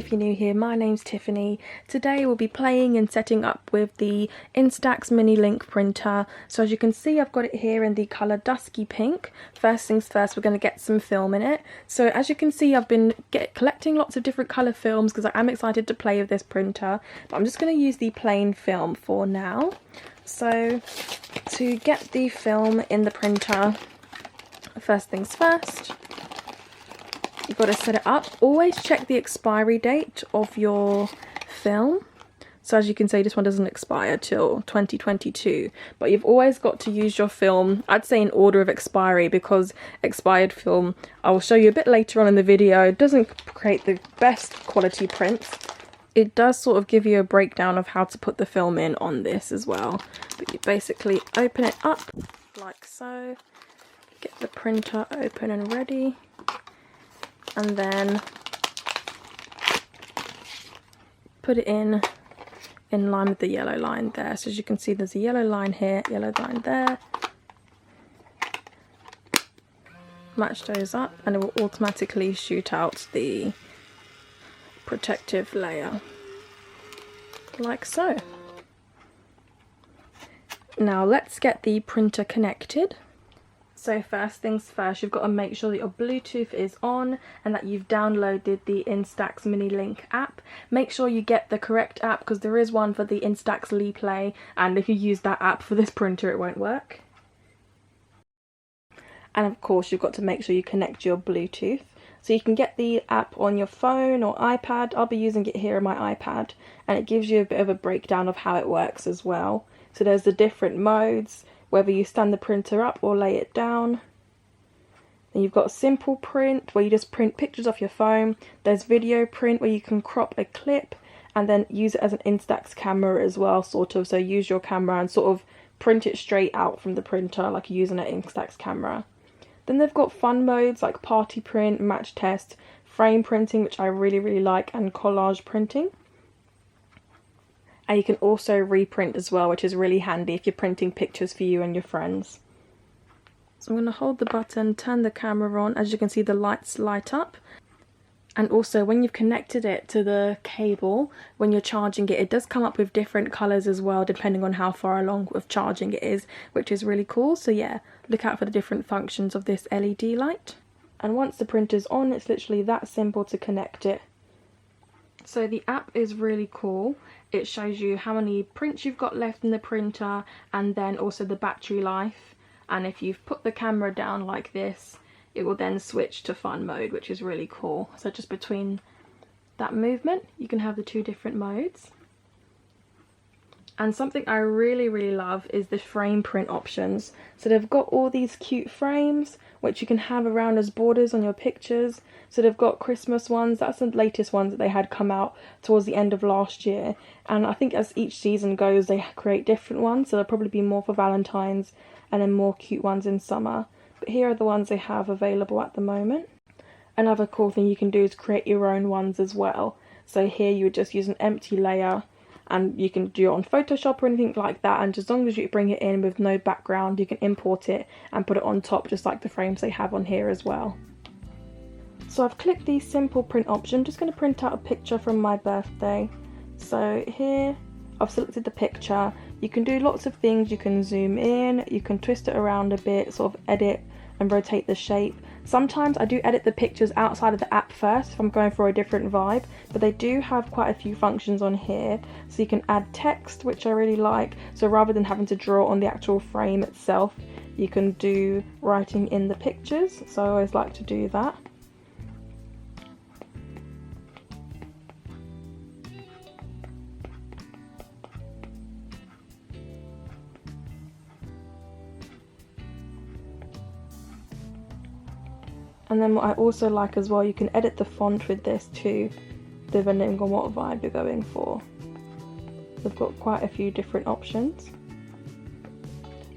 if you're new here, my name's Tiffany. Today we'll be playing and setting up with the Instax mini link printer. So as you can see, I've got it here in the colour Dusky Pink. First things first, we're going to get some film in it. So as you can see, I've been collecting lots of different colour films because I am excited to play with this printer. But I'm just going to use the plain film for now. So to get the film in the printer, first things first, you've got to set it up. Always check the expiry date of your film. So as you can see, this one doesn't expire till 2022, but you've always got to use your film, I'd say in order of expiry, because expired film, I will show you a bit later on in the video, it doesn't create the best quality prints. It does sort of give you a breakdown of how to put the film in on this as well. But you basically open it up like so, get the printer open and ready, and then put it in line with the yellow line there. So as you can see, there's a yellow line here, yellow line there. Match those up and it will automatically shoot out the protective layer like so. Now let's get the printer connected. So first things first, you've got to make sure that your Bluetooth is on and that you've downloaded the Instax Mini Link app. Make sure you get the correct app because there is one for the Instax Play, and if you use that app for this printer it won't work. And of course you've got to make sure you connect your Bluetooth. So you can get the app on your phone or iPad. I'll be using it here on my iPad, and it gives you a bit of a breakdown of how it works as well. So there's the different modes, whether you stand the printer up or lay it down. Then you've got simple print, where you just print pictures off your phone. There's video print, where you can crop a clip and then use it as an Instax camera as well, sort of. So use your camera and sort of print it straight out from the printer like you're using an Instax camera. Then they've got fun modes like party print, match test, frame printing, which I really like, and collage printing. And you can also reprint as well, which is really handy if you're printing pictures for you and your friends. So I'm going to hold the button, turn the camera on. As you can see, the lights light up. And also when you've connected it to the cable, when you're charging it, it does come up with different colours as well, depending on how far along with charging it is, which is really cool. So yeah, look out for the different functions of this LED light. And once the printer's on, it's literally that simple to connect it. So the app is really cool. It shows you how many prints you've got left in the printer, and then also the battery life. And if you've put the camera down like this, it will then switch to fun mode, which is really cool. So just between that movement, you can have the two different modes. And something I really love is the frame print options. So they've got all these cute frames which you can have around as borders on your pictures. So they've got Christmas ones, that's the latest ones that they had come out towards the end of last year. And I think as each season goes, they create different ones. So there'll probably be more for Valentine's and then more cute ones in summer. But here are the ones they have available at the moment. Another cool thing you can do is create your own ones as well. So here you would just use an empty layer, and you can do it on Photoshop or anything like that, and as long as you bring it in with no background, you can import it and put it on top just like the frames they have on here as well. So I've clicked the simple print option. Just going to print out a picture from my birthday. So here I've selected the picture. You can do lots of things. You can zoom in, you can twist it around a bit, sort of edit and rotate the shape. Sometimes I do edit the pictures outside of the app first if I'm going for a different vibe, but they do have quite a few functions on here. So you can add text, which I really like. So rather than having to draw on the actual frame itself, you can do writing in the pictures. So I always like to do that. And then what I also like as well, you can edit the font with this too, depending on what vibe you're going for. They've got quite a few different options.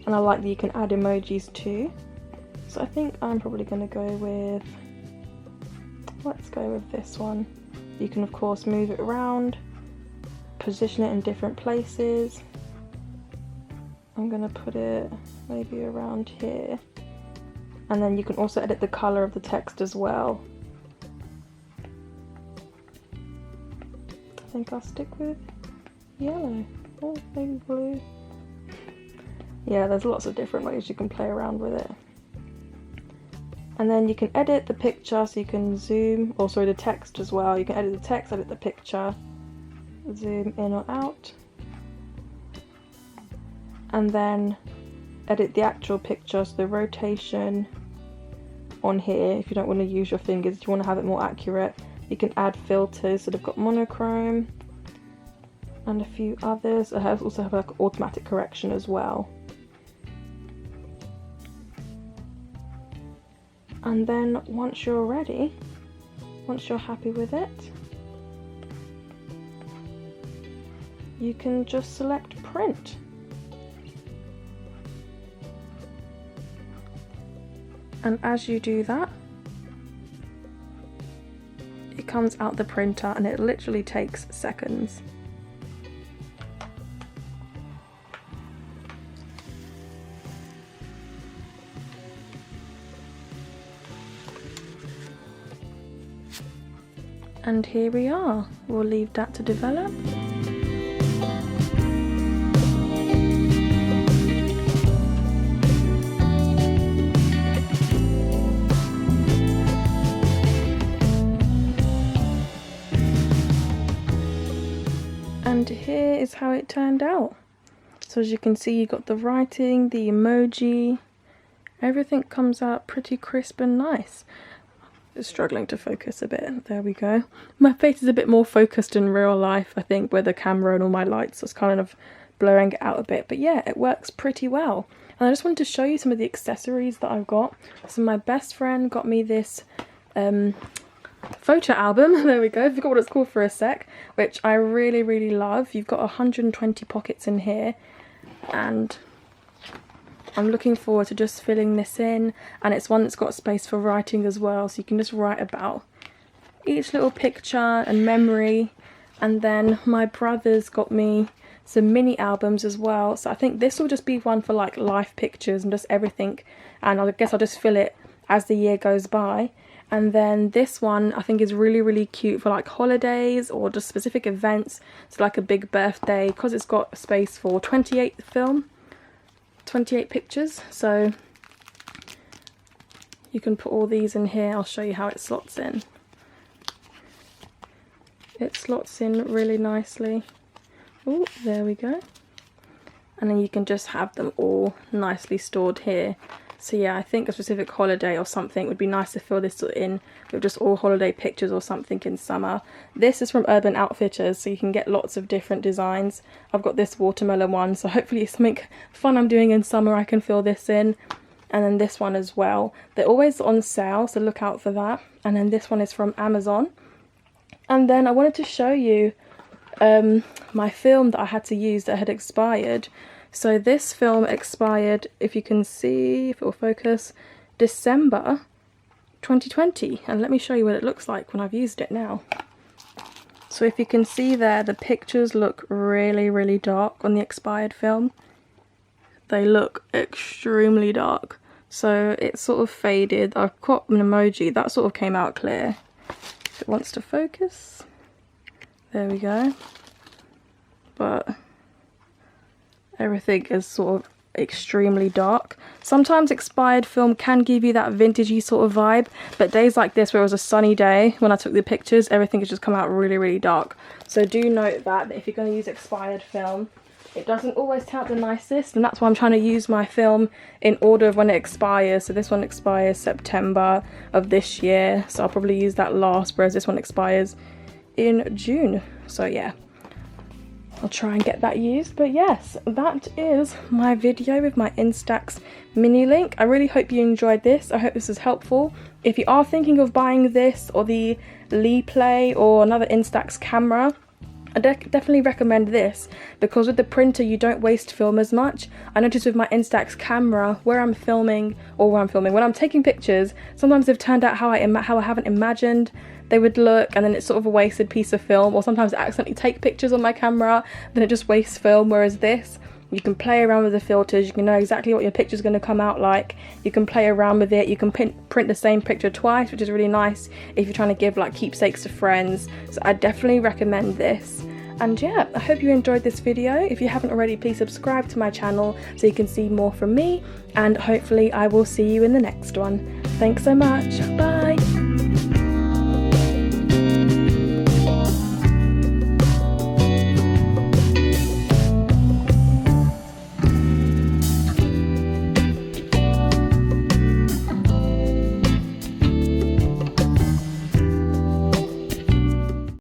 And I like that you can add emojis too. So I think I'm probably going to go with, let's go with this one. You can of course move it around, position it in different places. I'm going to put it maybe around here. And then you can also edit the colour of the text as well. think I'll stick with yellow or maybe blue. Yeah, there's lots of different ways you can play around with it. And then you can edit the picture, so you can zoom, or sorry, the text as well. You can edit the text, edit the picture, zoom in or out, and then edit the actual picture, so the rotation on here. If you don't want to use your fingers, if you want to have it more accurate, you can add filters. So they've got monochrome and a few others. It also have like automatic correction as well. And then once you're ready, once you're happy with it, you can just select print. And as you do that, it comes out the printer and it literally takes seconds. And here we are. We'll leave that to develop. And here is how it turned out. So as you can see, you got the writing, the emoji, everything comes out pretty crisp and nice. It's struggling to focus a bit. There we go. My face is a bit more focused in real life, I think, with the camera and all my lights. So it's kind of blurring it out a bit. But yeah, it works pretty well. And I just wanted to show you some of the accessories that I've got. So my best friend got me this photo album. There we go. I forgot what it's called for a sec, which I really, really love. You've got 120 pockets in here. And I'm looking forward to just filling this in, and it's one that's got space for writing as well, so you can just write about each little picture and memory. And then my brother's got me some mini albums as well, so I think this will just be one for like life pictures and just everything, and I guess I'll just fill it as the year goes by. And then this one I think is really, really cute for like holidays or just specific events. It's like a big birthday, because it's got space for 28 pictures, so you can put all these in here. I'll show you how it slots in. It slots in really nicely. Oh, there we go. And then you can just have them all nicely stored here. So yeah, I think a specific holiday or something would be nice to fill this in with just all holiday pictures or something in summer. This is from Urban Outfitters, so you can get lots of different designs. I've got this watermelon one, so hopefully it's something fun I'm doing in summer I can fill this in. And then this one as well. They're always on sale, so look out for that. And then this one is from Amazon. And then I wanted to show you my film that I had to use that had expired. So this film expired, if you can see, if it will focus, December 2020. And let me show you what it looks like when I've used it now. So if you can see there, the pictures look really, really dark on the expired film. They look extremely dark. So it's sort of faded. I've got an emoji, that sort of came out clear. If it wants to focus. There we go. But everything is sort of extremely dark. Sometimes expired film can give you that vintagey sort of vibe, but days like this where it was a sunny day when I took the pictures, everything has just come out really, really dark. So do note that if you're going to use expired film, it doesn't always turn out the nicest, and that's why I'm trying to use my film in order of when it expires. So this one expires September of this year, so I'll probably use that last, whereas this one expires in June. So yeah, I'll try and get that used. But yes, that is my video with my Instax mini link. I really hope you enjoyed this. I hope this is helpful. If you are thinking of buying this or the Lee Play or another Instax camera, I definitely recommend this, because with the printer you don't waste film as much. I noticed with my Instax camera, when I'm taking pictures, sometimes they've turned out how I haven't imagined they would look, and then it's sort of a wasted piece of film. Or sometimes I accidentally take pictures on my camera, then it just wastes film. Whereas this, you can play around with the filters, you can know exactly what your picture's going to come out like, you can play around with it, you can print the same picture twice, which is really nice if you're trying to give like keepsakes to friends. So I definitely recommend this. And yeah, I hope you enjoyed this video. If you haven't already, please subscribe to my channel so you can see more from me, and hopefully I will see you in the next one. Thanks so much. Bye.